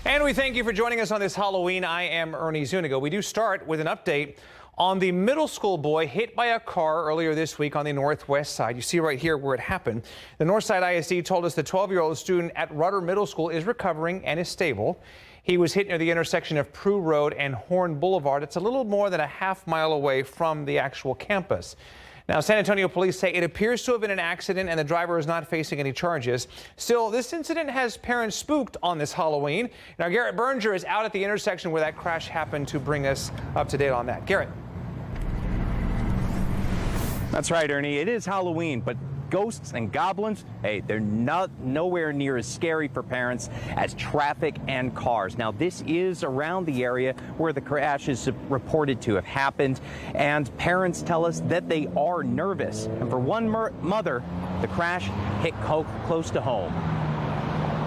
And we thank you for joining us on this Halloween. I am Ernie Zuniga. We do start with an update on the middle school boy hit by a car earlier this week on the northwest side. You see right here where it happened. The Northside ISD told us the 12-year-old student at Rudder Middle School is recovering and is stable. He was hit near the intersection of Prue Road and Horn Boulevard. It's a little more than a half-mile away from the actual campus. Now, San Antonio police say it appears to have been an accident and the driver is not facing any charges. Still, this incident has parents spooked on this Halloween. Now, Garrett Berger is out at the intersection where that crash happened to bring us up to date on that. Garrett. That's right, Ernie. It is Halloween, but ghosts and goblins, hey, they're nowhere near as scary for parents as traffic and cars. Now, this is around the area where the crash is reported to have happened, and parents tell us that they are nervous. And for one mother, the crash hit close to home.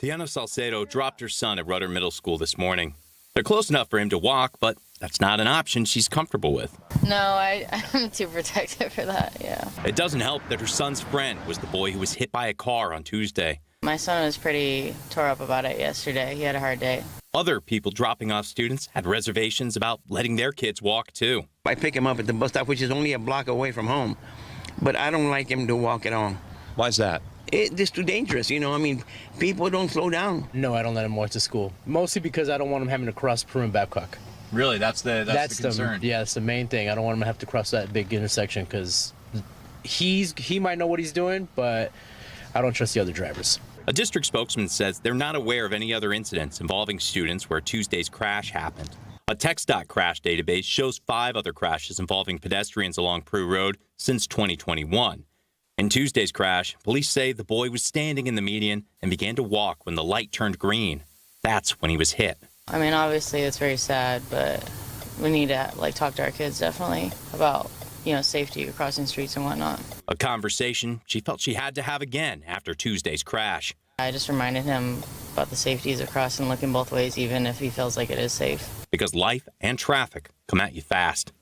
Tiana Salcedo dropped her son at Rudder Middle School this morning. They're close enough for him to walk, but that's not an option she's comfortable with. No, I'm too protective for that, yeah. It doesn't help that her son's friend was the boy who was hit by a car on Tuesday. My son was pretty tore up about it yesterday. He had a hard day. Other people dropping off students had reservations about letting their kids walk, too. I pick him up at the bus stop, which is only a block away from home, but I don't like him to walk at all. Why's that? It's too dangerous, you know. I mean, people don't slow down. No, I don't let him walk to school. Mostly because I don't want him having to cross Prue and Babcock. Really? That's the concern? Yeah, that's the main thing. I don't want him to have to cross that big intersection because he might know what he's doing, but I don't trust the other drivers. A district spokesman says they're not aware of any other incidents involving students where Tuesday's crash happened. A TxDOT crash database shows 5 other crashes involving pedestrians along Prue Road since 2021. In Tuesday's crash, police say the boy was standing in the median and began to walk when the light turned green. That's when he was hit. I mean, obviously it's very sad, but we need to talk to our kids definitely about, safety crossing streets and whatnot. A conversation she felt she had to have again after Tuesday's crash. I just reminded him about the safeties of crossing, looking both ways, even if he feels like it is safe. Because life and traffic come at you fast.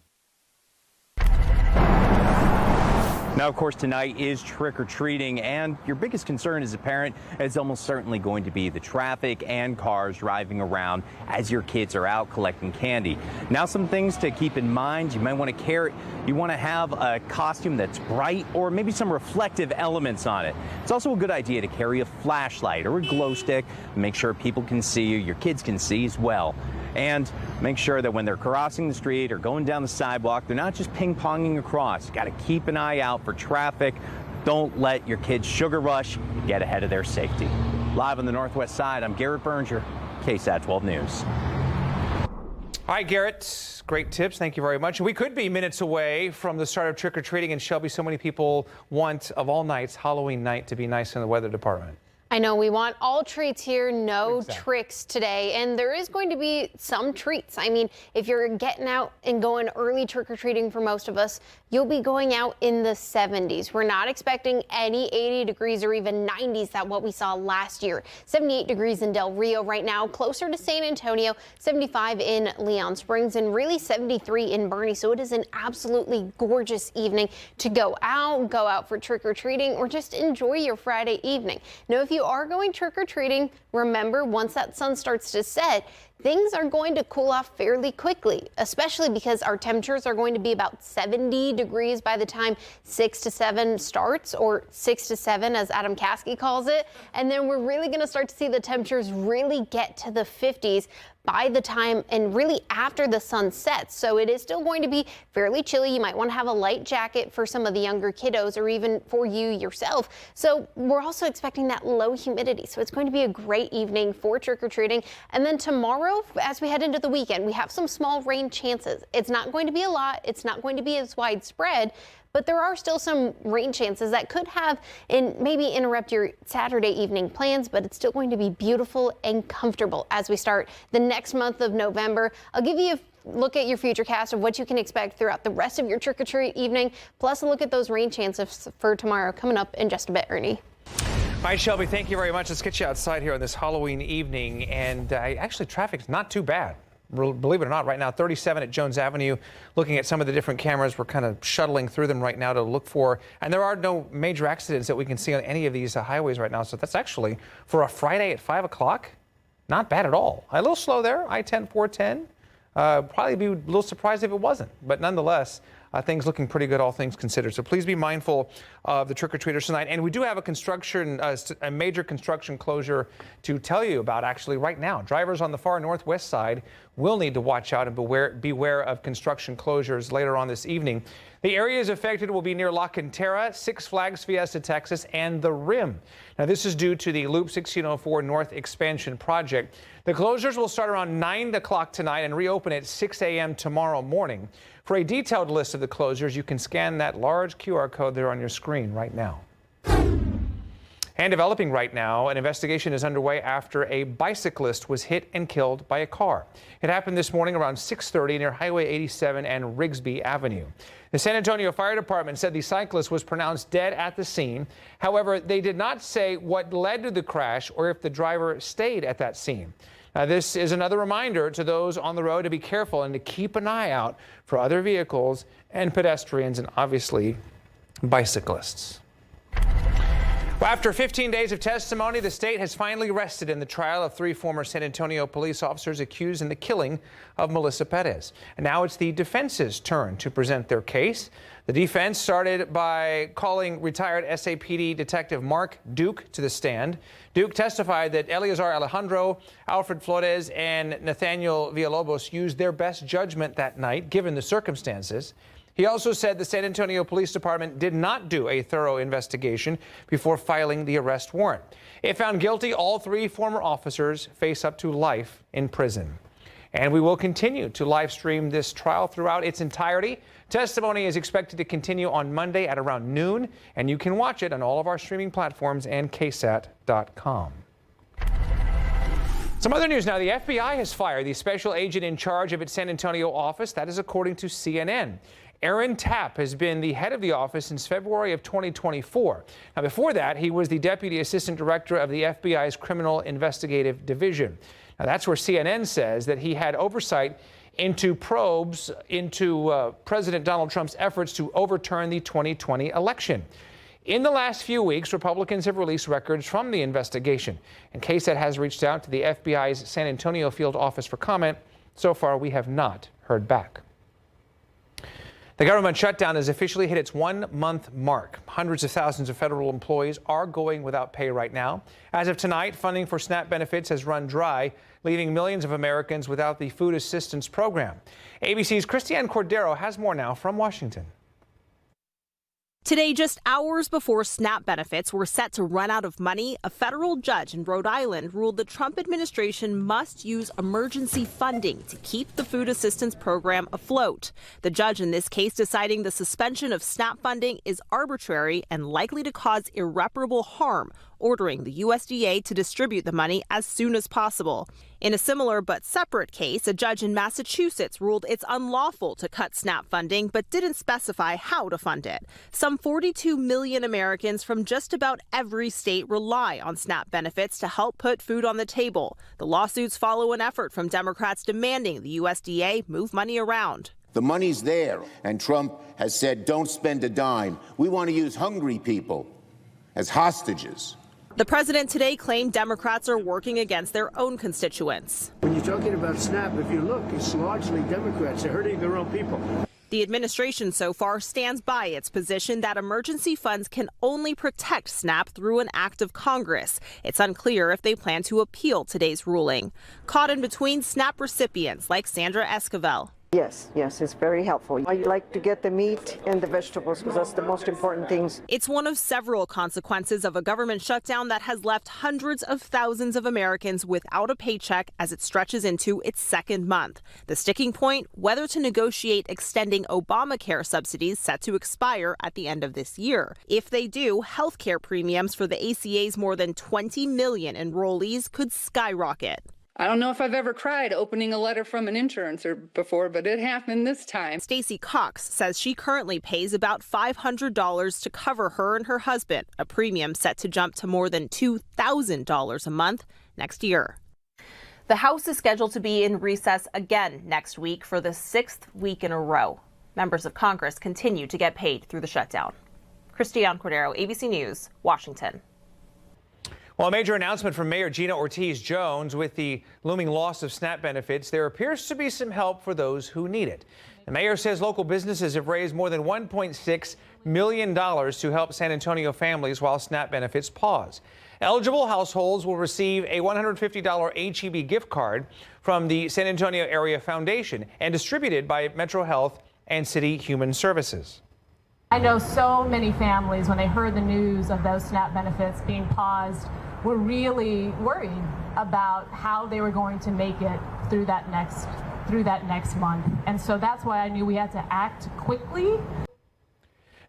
Now, of course, tonight is trick-or-treating, and your biggest concern as a parent is almost certainly going to be the traffic and cars driving around as your kids are out collecting candy. Now, some things to keep in mind. You might want to have a costume that's bright or maybe some reflective elements on it. It's also a good idea to carry a flashlight or a glow stick. Make sure people can see you, your kids can see as well. And make sure that when they're crossing the street or going down the sidewalk, they're not just ping-ponging across. You got to keep an eye out for traffic. Don't let your kids sugar rush. Get ahead of their safety. Live on the northwest side, I'm Garrett Berger, KSAT 12 News. Hi, Garrett. Great tips. Thank you very much. We could be minutes away from the start of trick-or-treating in Shelby. So many people want, of all nights, Halloween night to be nice in the weather department. I know we want all treats here, no tricks today, and there is going to be some treats. I mean, if you're getting out and going early trick-or-treating for most of us, you'll be going out in the 70s. We're not expecting any 80 degrees or even 90s, that what we saw last year. 78 degrees in Del Rio right now, closer to San Antonio, 75 in Leon Springs, and really 73 in Boerne. So it is an absolutely gorgeous evening to go out for trick-or-treating, or just enjoy your Friday evening. Now, if you are going trick-or-treating, remember, once that sun starts to set, things are going to cool off fairly quickly, especially because our temperatures are going to be about 70 degrees by the time 6 to 7 starts, or 6 to 7 as Adam Caskey calls it. And then we're really going to start to see the temperatures really get to the 50s by the time and really after the sun sets. So it is still going to be fairly chilly. You might want to have a light jacket for some of the younger kiddos, or even for you yourself. So we're also expecting that low humidity. So it's going to be a great evening for trick-or-treating. And then tomorrow, as we head into the weekend, we have some small rain chances. It's not going to be a lot. It's not going to be as widespread, but there are still some rain chances that could have and maybe interrupt your Saturday evening plans, but it's still going to be beautiful and comfortable as we start the next month of November. I'll give you a look at your futurecast of what you can expect throughout the rest of your trick-or-treat evening, plus a look at those rain chances for tomorrow coming up in just a bit, Ernie. All right, Shelby, thank you very much. Let's get you outside here on this Halloween evening. And actually, traffic's not too bad. Believe it or not, right now, 37 at Jones Avenue. Looking at some of the different cameras, we're kind of shuttling through them right now to look for, and there are no major accidents that we can see on any of these highways right now. So that's actually, for a Friday at 5 o'clock, Not bad at all. A little slow there, I-10, 410. Probably be a little surprised if it wasn't, but nonetheless, things looking pretty good, all things considered. So please be mindful of the trick-or-treaters tonight. And we do have a major construction closure to tell you about actually right now. Drivers on the far northwest side will need to watch out and beware of construction closures later on this evening. The areas affected will be near La Cantera, Six Flags Fiesta Texas, and the Rim. Now, this is due to the Loop 1604 North expansion project. The closures will start around 9 o'clock tonight and reopen at 6 a.m. tomorrow morning. For a detailed list of the closures, you can scan that large QR code there on your screen right now. And developing right now, an investigation is underway after a bicyclist was hit and killed by a car. It happened this morning around 6:30 near Highway 87 and Rigsby Avenue. The San Antonio Fire Department said the cyclist was pronounced dead at the scene. However, they did not say what led to the crash or if the driver stayed at that scene. Now, this is another reminder to those on the road to be careful and to keep an eye out for other vehicles and pedestrians and obviously bicyclists. Well, after 15 days of testimony, the state has finally rested in the trial of 3 former San Antonio police officers accused in the killing of Melissa Perez. And now it's the defense's turn to present their case. The defense started by calling retired SAPD Detective Mark Duke to the stand. Duke testified that Eleazar Alejandro, Alfred Flores, and Nathaniel Villalobos used their best judgment that night, given the circumstances. He also said the San Antonio Police Department did not do a thorough investigation before filing the arrest warrant. If found guilty, all 3 former officers face up to life in prison. And we will continue to live stream this trial throughout its entirety. Testimony is expected to continue on Monday at around noon, and you can watch it on all of our streaming platforms and KSAT.com. Some other news now. The FBI has fired the special agent in charge of its San Antonio office. That is according to CNN. Aaron Tapp has been the head of the office since February of 2024. Now, before that, he was the deputy assistant director of the FBI's Criminal Investigative Division. Now, that's where CNN says that he had oversight into probes into President Donald Trump's efforts to overturn the 2020 election. In the last few weeks, Republicans have released records from the investigation, and KSAT has reached out to the FBI's San Antonio field office for comment. So far, we have not heard back. The government shutdown has officially hit its 1-month mark. Hundreds of thousands of federal employees are going without pay right now. As of tonight, funding for SNAP benefits has run dry, leaving millions of Americans without the food assistance program. ABC's Christiane Cordero has more now from Washington. Today, just hours before SNAP benefits were set to run out of money, a federal judge in Rhode Island ruled the Trump administration must use emergency funding to keep the food assistance program afloat. The judge in this case deciding the suspension of SNAP funding is arbitrary and likely to cause irreparable harm, ordering the USDA to distribute the money as soon as possible. In a similar but separate case, a judge in Massachusetts ruled it's unlawful to cut SNAP funding but didn't specify how to fund it. Some 42 million Americans from just about every state rely on SNAP benefits to help put food on the table. The lawsuits follow an effort from Democrats demanding the USDA move money around. The money's there, and Trump has said, don't spend a dime. We want to use hungry people as hostages. The president today claimed Democrats are working against their own constituents. When you're talking about SNAP, if you look, it's largely Democrats. They're hurting their own people. The administration so far stands by its position that emergency funds can only protect SNAP through an act of Congress. It's unclear if they plan to appeal today's ruling. Caught in between, SNAP recipients like Sandra Esquivel. Yes, it's very helpful. I like to get the meat and the vegetables because that's the most important things. It's one of several consequences of a government shutdown that has left hundreds of thousands of Americans without a paycheck as it stretches into its 2nd month. The sticking point, whether to negotiate extending Obamacare subsidies set to expire at the end of this year. If they do, health care premiums for the ACA's more than 20 million enrollees could skyrocket. I don't know if I've ever cried opening a letter from an insurance before, but it happened this time. Stacy Cox says she currently pays about $500 to cover her and her husband, a premium set to jump to more than $2,000 a month next year. The House is scheduled to be in recess again next week for the 6th week in a row. Members of Congress continue to get paid through the shutdown. Christiane Cordero, ABC News, Washington. Well, a major announcement from Mayor Gina Ortiz-Jones. With the looming loss of SNAP benefits, there appears to be some help for those who need it. The mayor says local businesses have raised more than $1.6 million to help San Antonio families while SNAP benefits pause. Eligible households will receive a $150 HEB gift card from the San Antonio Area Foundation and distributed by Metro Health and City Human Services. I know so many families, when they heard the news of those SNAP benefits being paused, were really worried about how they were going to make it through that next month. And so that's why I knew we had to act quickly.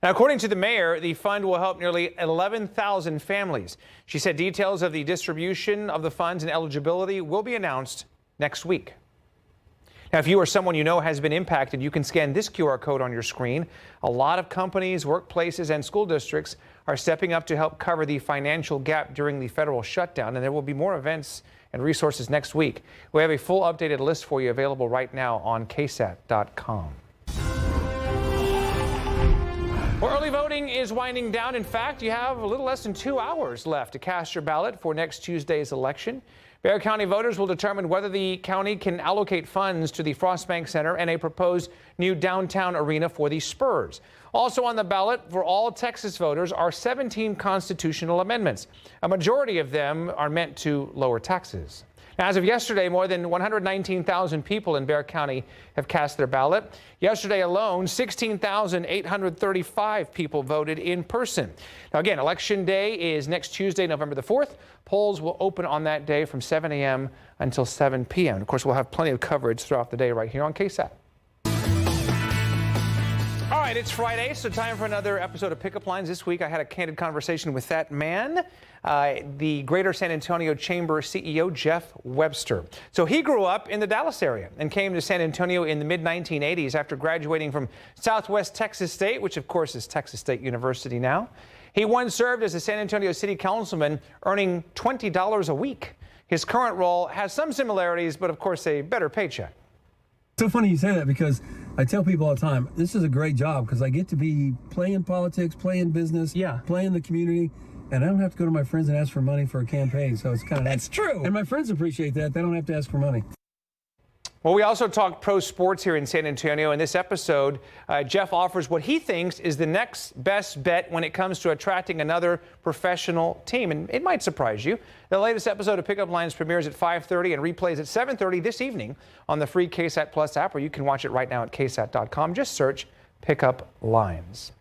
Now, according to the mayor, the fund will help nearly 11,000 families. She said details of the distribution of the funds and eligibility will be announced next week. Now, if you or someone you know has been impacted, you can scan this QR code on your screen. A lot of companies, workplaces, and school districts are stepping up to help cover the financial gap during the federal shutdown, and there will be more events and resources next week. We have a full updated list for you available right now on KSAT.com. Well, early voting is winding down. In fact, you have a little less than 2 hours left to cast your ballot for next Tuesday's election. Bexar County voters will determine whether the county can allocate funds to the Frostbank Center and a proposed new downtown arena for the Spurs. Also on the ballot for all Texas voters are 17 constitutional amendments. A majority of them are meant to lower taxes. Now, as of yesterday, more than 119,000 people in Bexar County have cast their ballot. Yesterday alone, 16,835 people voted in person. Now, again, Election Day is next Tuesday, November the 4th. Polls will open on that day from 7 a.m. until 7 p.m. Of course, we'll have plenty of coverage throughout the day right here on KSAT. All right, it's Friday, so time for another episode of Pickup Lines. This week, I had a candid conversation with that man, the Greater San Antonio Chamber CEO, Jeff Webster. So he grew up in the Dallas area and came to San Antonio in the mid-1980s after graduating from Southwest Texas State, which of course is Texas State University now. He once served as a San Antonio City Councilman, earning $20 a week. His current role has some similarities, but of course a better paycheck. It's so funny you say that, because I tell people all the time, this is a great job because I get to be playing politics, playing business, playing the community, and I don't have to go to my friends and ask for money for a campaign. So it's kind of That's true. And my friends appreciate that. They don't have to ask for money. Well, we also talked pro sports here in San Antonio. In this episode, Jeff offers what he thinks is the next best bet when it comes to attracting another professional team. And it might surprise you. The latest episode of Pickup Lines premieres at 5:30 and replays at 7:30 this evening on the free KSAT Plus app, or you can watch it right now at KSAT.com. Just search Pickup Lines.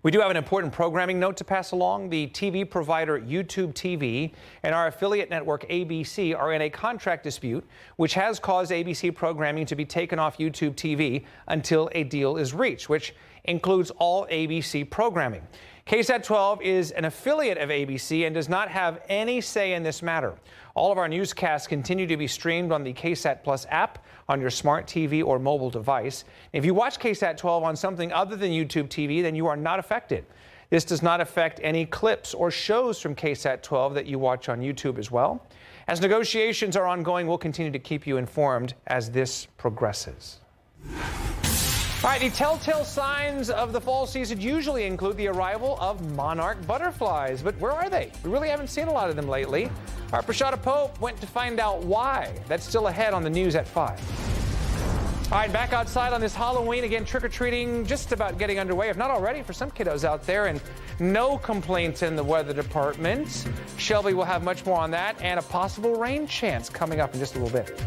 We do have an important programming note to pass along. The TV provider YouTube TV and our affiliate network ABC are in a contract dispute, which has caused ABC programming to be taken off YouTube TV until a deal is reached, which includes all ABC programming. KSAT 12 is an affiliate of ABC and does not have any say in this matter. All of our newscasts continue to be streamed on the KSAT Plus app on your smart TV or mobile device. If you watch KSAT 12 on something other than YouTube TV, then you are not affected. This does not affect any clips or shows from KSAT 12 that you watch on YouTube as well. As negotiations are ongoing, we'll continue to keep you informed as this progresses. All right, the telltale signs of the fall season usually include the arrival of monarch butterflies, but where are they? We really haven't seen a lot of them lately. Our Prashada Pope went to find out why. That's still ahead on the news at 5. All right, back outside on this Halloween. Again, trick-or-treating just about getting underway, if not already, for some kiddos out there, and no complaints in the weather department. Shelby will have much more on that and a possible rain chance coming up in just a little bit.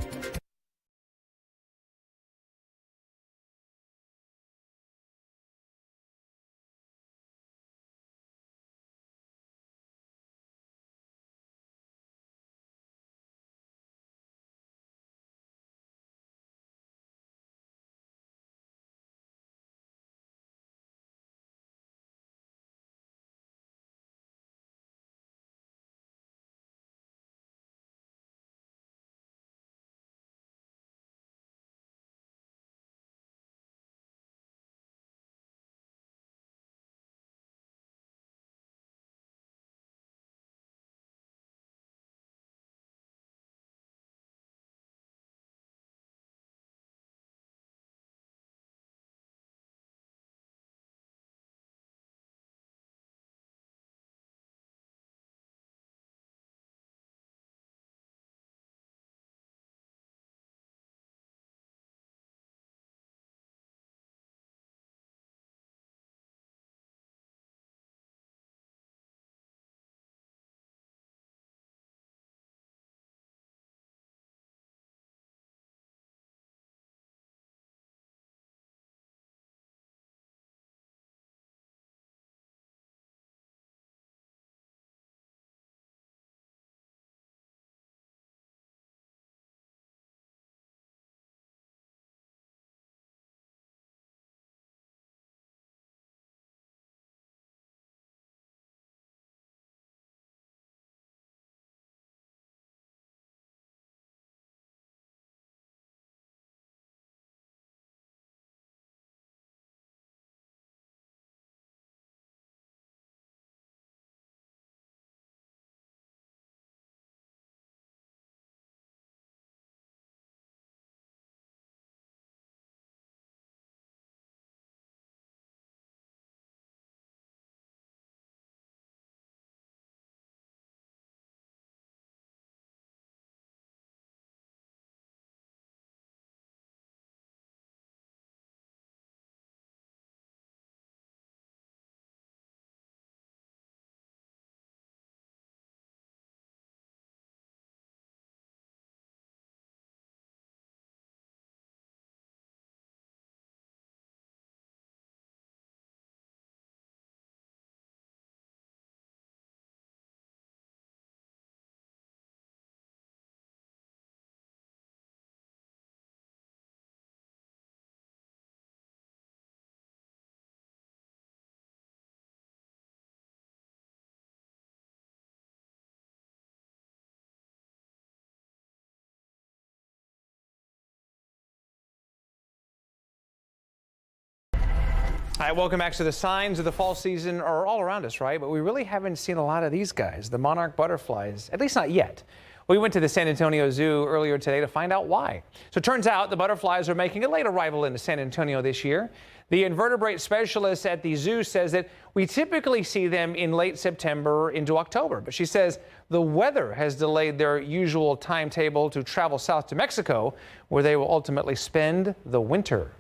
Hi, welcome back. So the signs of the fall season are all around us, right? But we really haven't seen a lot of these guys, the monarch butterflies, at least not yet. We went to the San Antonio Zoo earlier today to find out why. So it turns out the butterflies are making a late arrival into San Antonio this year. The invertebrate specialist at the zoo says that we typically see them in late September into October. But she says the weather has delayed their usual timetable to travel south to Mexico, where they will ultimately spend the winter.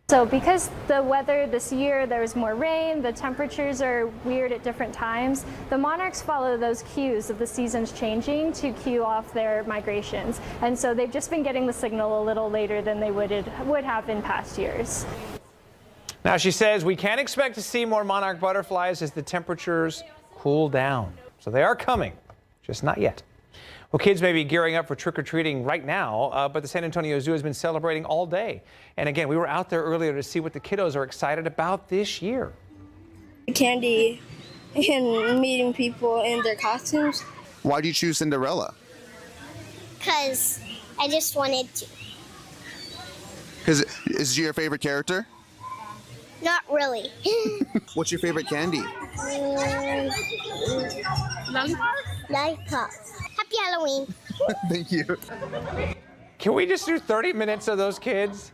So because the weather this year, there's more rain, the temperatures are weird at different times, the monarchs follow those cues of the seasons changing to cue off their migrations. And so they've just been getting the signal a little later than they would have in past years. Now she says we can expect to see more monarch butterflies as the temperatures cool down. So they are coming, just not yet. Well, kids may be gearing up for trick-or-treating right now, but the San Antonio Zoo has been celebrating all day. And again, we were out there earlier to see what the kiddos are excited about this year. Candy and meeting people in their costumes. Why do you choose Cinderella? Because I just wanted to. Is she your favorite character? Not really. What's your favorite candy? Lollipop. Happy Halloween. Thank you. Can we just do 30 minutes of those kids?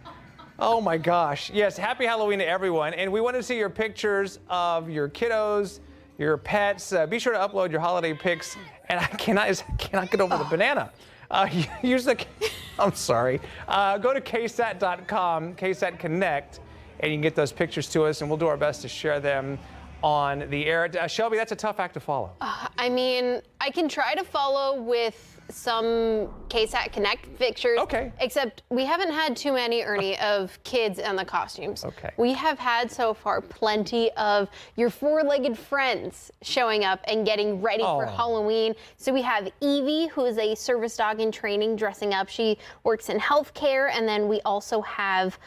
Oh my gosh. Yes, happy Halloween to everyone. And we want to see your pictures of your kiddos, your pets. Be sure to upload your holiday pics. And I cannot get over the banana. I'm sorry. Go to KSAT.com, KSAT Connect, and you can get those pictures to us, and we'll do our best to share them on the air. Shelby, that's a tough act to follow. I mean, I can try to follow with some KSAT Connect pictures. Okay. Except we haven't had too many, Ernie, of kids and the costumes. Okay. We have had so far plenty of your four-legged friends showing up and getting ready for Halloween. So we have Evie, who is a service dog in training, dressing up. She works in healthcare. And then we also have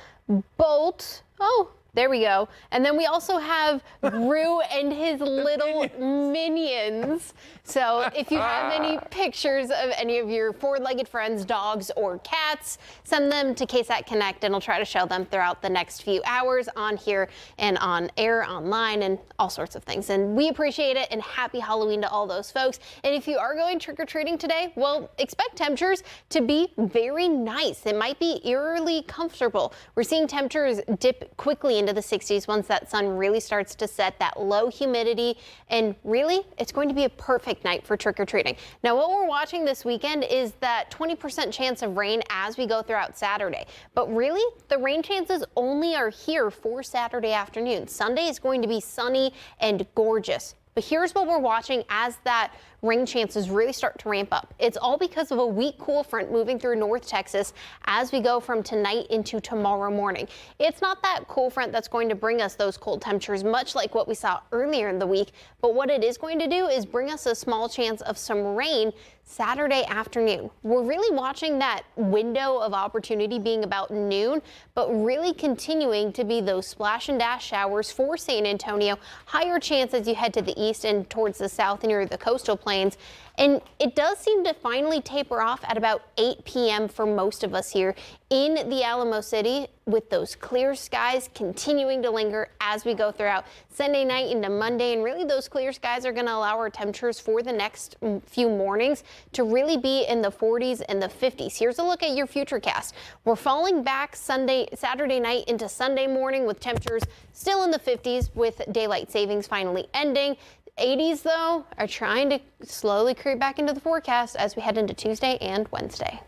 Bolt. Oh, there we go. And then we also have Gru and his little minions. So if you have any pictures of any of your four-legged friends, dogs or cats, send them to KSAT Connect, and I'll try to show them throughout the next few hours on here and on air, online, and all sorts of things. And we appreciate it, and happy Halloween to all those folks. And if you are going trick-or-treating today, well, expect temperatures to be very nice. It might be eerily comfortable. We're seeing temperatures dip quickly into the 60s once that sun really starts to set, that low humidity, and really, it's going to be a perfect night for trick-or-treating. Now, what we're watching this weekend is that 20% chance of rain as we go throughout Saturday. But really, the rain chances only are here for Saturday afternoon. Sunday is going to be sunny and gorgeous. But here's what we're watching as that rain chances really start to ramp up. It's all because of a weak cool front moving through North Texas as we go from tonight into tomorrow morning. It's not that cool front that's going to bring us those cold temperatures, much like what we saw earlier in the week. But what it is going to do is bring us a small chance of some rain Saturday afternoon. We're really watching that window of opportunity being about noon, but really continuing to be those splash and dash showers for San Antonio. Higher chance as you head to the east and towards the south near the coastal plains. And it does seem to finally taper off at about 8 p.m. for most of us here in the Alamo City, with those clear skies continuing to linger as we go throughout Sunday night into Monday. And really those clear skies are going to allow our temperatures for the next few mornings to really be in the 40s and the 50s. Here's a look at your futurecast. We're falling back Saturday night into Sunday morning with temperatures still in the 50s with daylight savings finally ending. 80s, though, are trying to slowly creep back into the forecast as we head into Tuesday and Wednesday.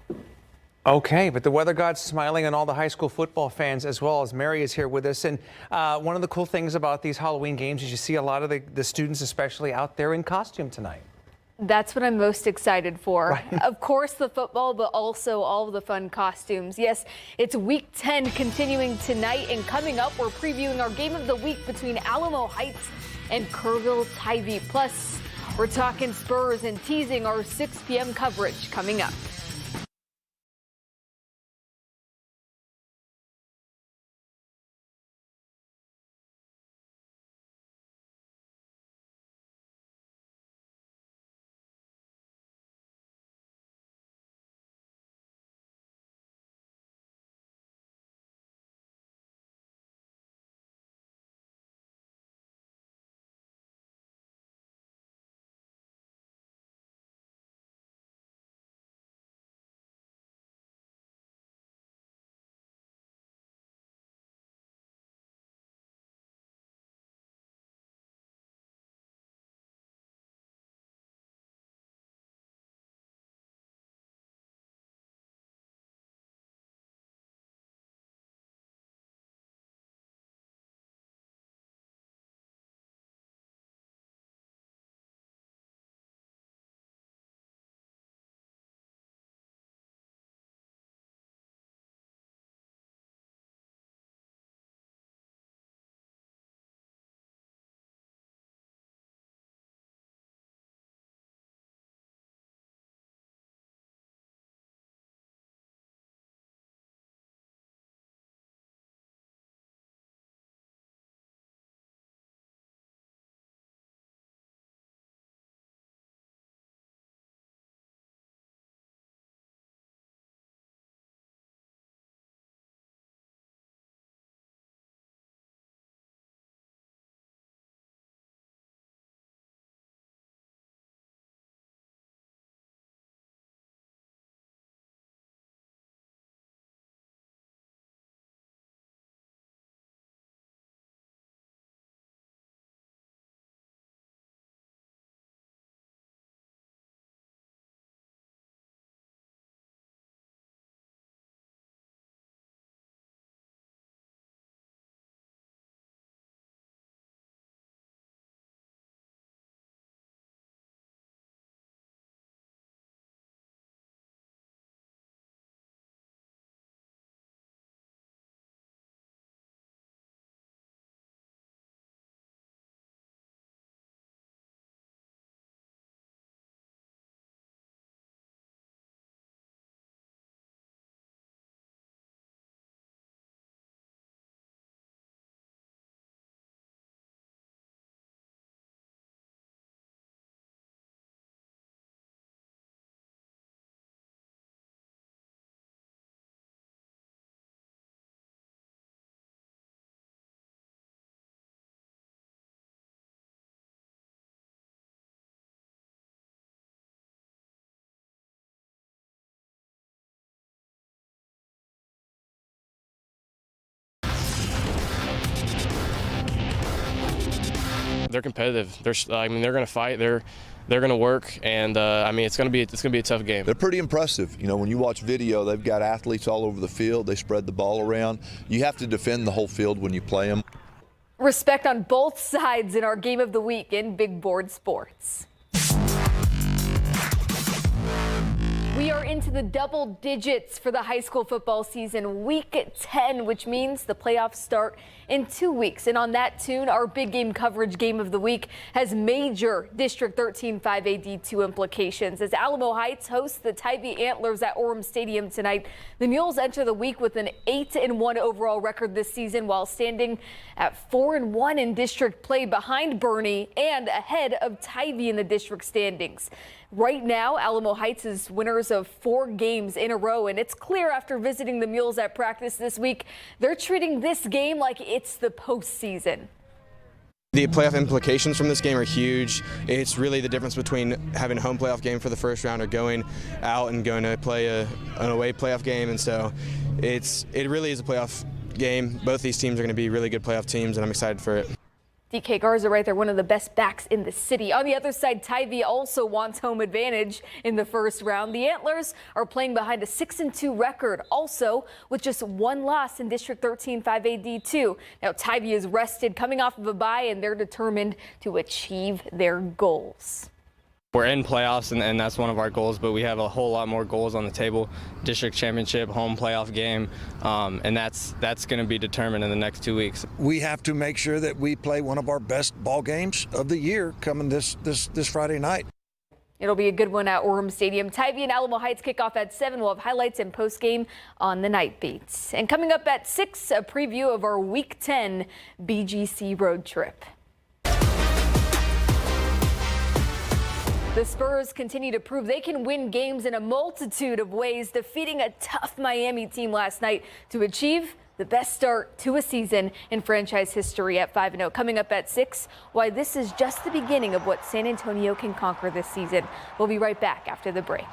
Okay, but the weather god's smiling on all the high school football fans as well, as Mary is here with us. And one of the cool things about these Halloween games is you see a lot of the students especially out there in costume tonight. That's what I'm most excited for. Right. Of course, the football, but also all of the fun costumes. Yes, it's week 10 continuing tonight, and coming up, we're previewing our game of the week between Alamo Heights and Kerrville Tybee. Plus, we're talking Spurs and teasing our 6 p.m. coverage coming up. they're competitive. They're going to fight. They're going to work, and it's going to be a tough game. They're pretty impressive. You know, when you watch video, they've got athletes all over the field. They spread the ball around. You have to defend the whole field when you play them. Respect on both sides in our game of the week in Big Board Sports. We are into the double digits for the high school football season, week 10, which means the playoffs start in 2 weeks. And on that tune, our big game coverage game of the week has major District 13 5AD2 implications. As Alamo Heights hosts the Tybee Antlers at Orem Stadium tonight, the Mules enter the week with an 8-1 overall record this season, while standing at 4-1 in district play behind Bernie and ahead of Tybee in the district standings. Right now, Alamo Heights is winners of 4 games in a row, and it's clear after visiting the Mules at practice this week, they're treating this game like it's the postseason. The playoff implications from this game are huge. It's really the difference between having a home playoff game for the first round or going out and going to play an away playoff game, and so it really is a playoff game. Both these teams are going to be really good playoff teams, and I'm excited for it. DK Garza right there, one of the best backs in the city. On the other side, Tybee also wants home advantage in the first round. The Antlers are playing behind a 6-2 record, also with just 1 loss in District 13 5AD2. Now Tybee is rested, coming off of a bye, and they're determined to achieve their goals. We're in playoffs, and that's one of our goals, but we have a whole lot more goals on the table. District championship, home playoff game, and that's going to be determined in the next 2 weeks. We have to make sure that we play one of our best ball games of the year coming this Friday night. It'll be a good one at Orem Stadium. Tybee and Alamo Heights kick off at 7. We'll have highlights and post-game on the night beats. And coming up at 6, a preview of our Week 10 BGC road trip. The Spurs continue to prove they can win games in a multitude of ways, defeating a tough Miami team last night to achieve the best start to a season in franchise history at 5-0. Coming up at 6, why this is just the beginning of what San Antonio can conquer this season. We'll be right back after the break.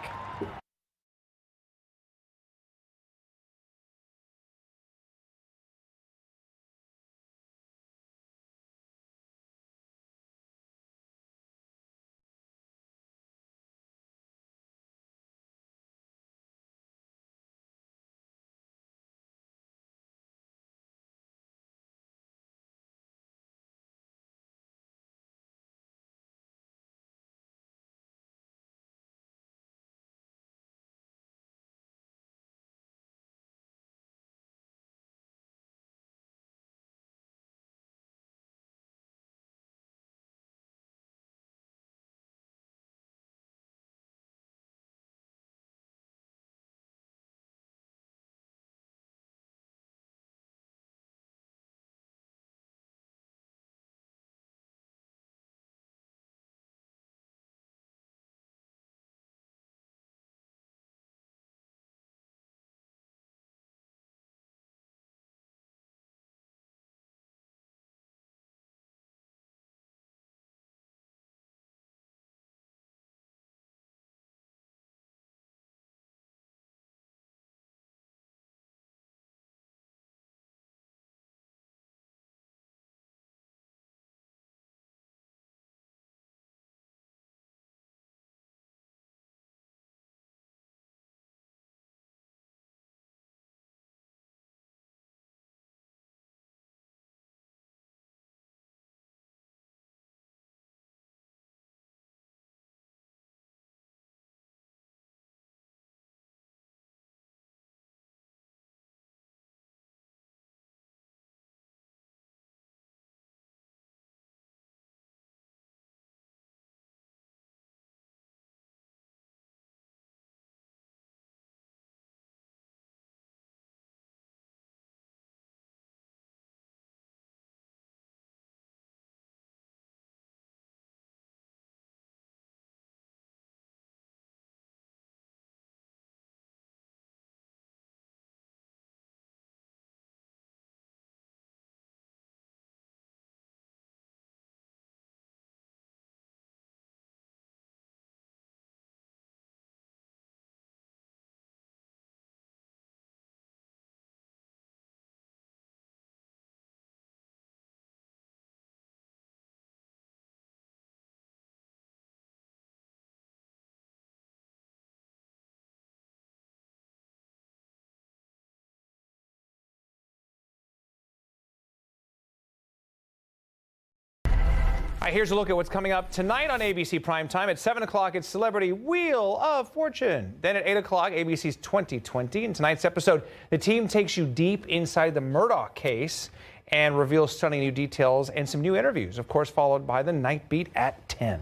All right, here's a look at what's coming up tonight on ABC Primetime. At 7 o'clock, it's Celebrity Wheel of Fortune. Then at 8 o'clock, ABC's 2020. In tonight's episode, the team takes you deep inside the Murdaugh case and reveals stunning new details and some new interviews, of course, followed by the Night Beat at 10.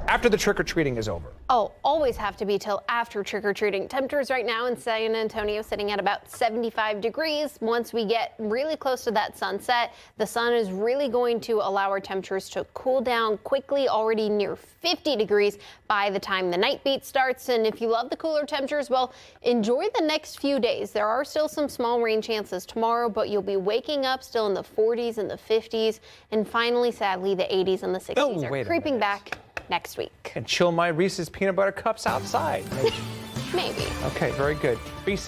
After the trick-or-treating is over. Oh, always have to be till after trick-or-treating. Temperatures right now in San Antonio sitting at about 75 degrees. Once we get really close to that sunset, the sun is really going to allow our temperatures to cool down quickly, already near 50 degrees by the time the night beat starts. And if you love the cooler temperatures, well, enjoy the next few days. There are still some small rain chances tomorrow, but you'll be waking up still in the 40s and the 50s. And finally, sadly, the 80s and the 60s are creeping back next week. And chill my Reese's peanut butter cups outside. Maybe. Okay, very good. Be safe.